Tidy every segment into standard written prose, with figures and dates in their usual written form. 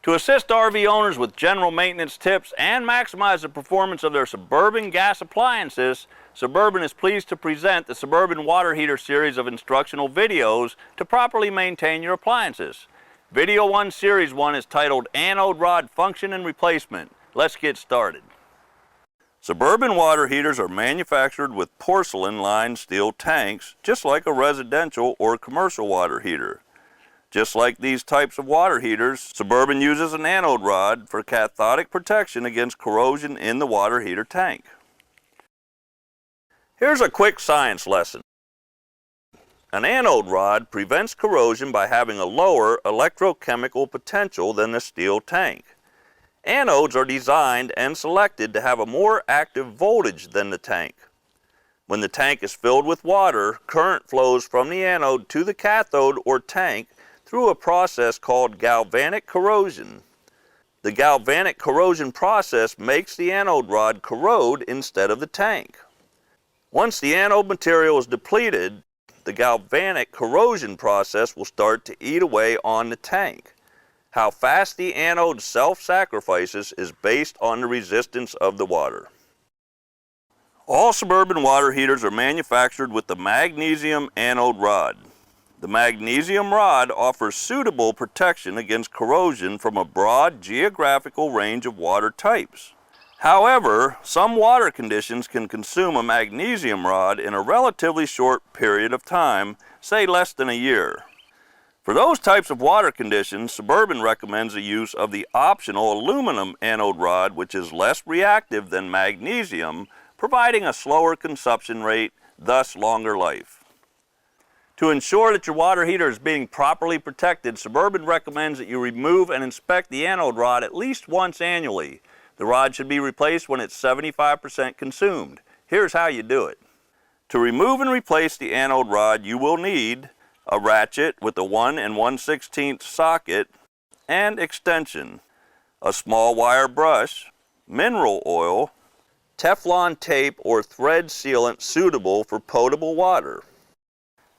To assist RV owners with general maintenance tips and maximize the performance of their Suburban gas appliances, Suburban is pleased to present the Suburban Water Heater series of instructional videos to properly maintain your appliances. Video 1 Series 1 is titled Anode Rod Function Replacement. Let's get started. Suburban water heaters are manufactured with porcelain-lined steel tanks, just like a residential or commercial water heater. Just like these types of water heaters, Suburban uses an anode rod for cathodic protection against corrosion in the water heater tank. Here's a quick science lesson. An anode rod prevents corrosion by having a lower electrochemical potential than the steel tank. Anodes are designed and selected to have a more active voltage than the tank. When the tank is filled with water, current flows from the anode to the cathode or tank through a process called galvanic corrosion. The galvanic corrosion process makes the anode rod corrode instead of the tank. Once the anode material is depleted, the galvanic corrosion process will start to eat away on the tank. How fast the anode self-sacrifices is based on the resistance of the water. All Suburban water heaters are manufactured with the magnesium anode rod. The magnesium rod offers suitable protection against corrosion from a broad geographical range of water types. However, some water conditions can consume a magnesium rod in a relatively short period of time, say less than a year. For those types of water conditions, Suburban recommends the use of the optional aluminum anode rod, which is less reactive than magnesium, providing a slower consumption rate, thus longer life. To ensure that your water heater is being properly protected, Suburban recommends that you remove and inspect the anode rod at least once annually. The rod should be replaced when it's 75% consumed. Here's how you do it. To remove and replace the anode rod, you will need a ratchet with a 1 1/16 socket and extension, a small wire brush, mineral oil, Teflon tape or thread sealant suitable for potable water.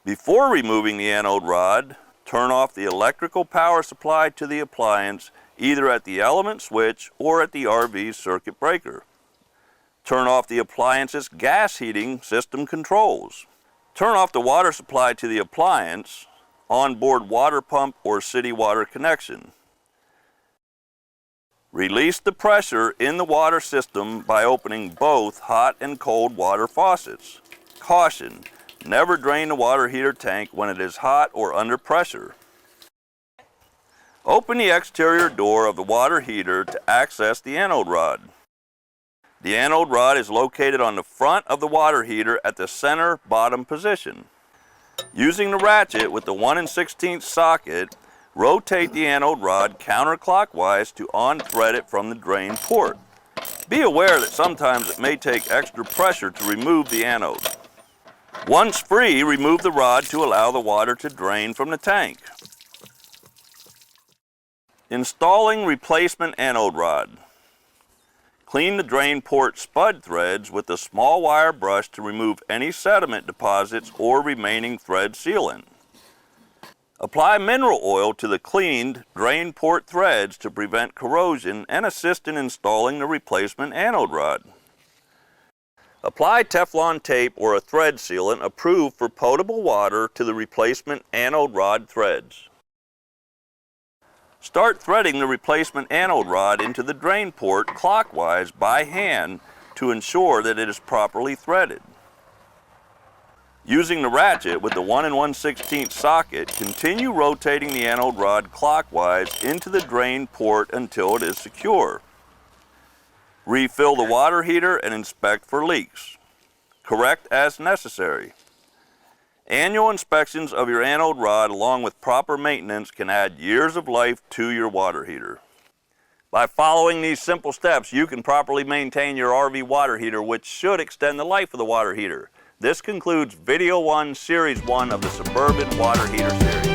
Before removing the anode rod, turn off the electrical power supply to the appliance either at the element switch or at the RV's circuit breaker. Turn off the appliance's gas heating system controls. Turn off the water supply to the appliance, onboard water pump or city water connection. Release the pressure in the water system by opening both hot and cold water faucets. Caution: never drain the water heater tank when it is hot or under pressure. Open the exterior door of the water heater to access the anode rod. The anode rod is located on the front of the water heater at the center bottom position. Using the ratchet with the 1 1/16 socket, rotate the anode rod counterclockwise to unthread it from the drain port. Be aware that sometimes it may take extra pressure to remove the anode. Once free, remove the rod to allow the water to drain from the tank. Installing replacement anode rod. Clean the drain port spud threads with a small wire brush to remove any sediment deposits or remaining thread sealant. Apply mineral oil to the cleaned drain port threads to prevent corrosion and assist in installing the replacement anode rod. Apply Teflon tape or a thread sealant approved for potable water to the replacement anode rod threads. Start threading the replacement anode rod into the drain port clockwise by hand to ensure that it is properly threaded. Using the ratchet with the 1 1/16 socket, continue rotating the anode rod clockwise into the drain port until it is secure. Refill the water heater and inspect for leaks. Correct as necessary. Annual inspections of your anode rod along with proper maintenance can add years of life to your water heater. By following these simple steps, you can properly maintain your RV water heater, which should extend the life of the water heater. This concludes Video 1 Series 1 of the Suburban Water Heater Series.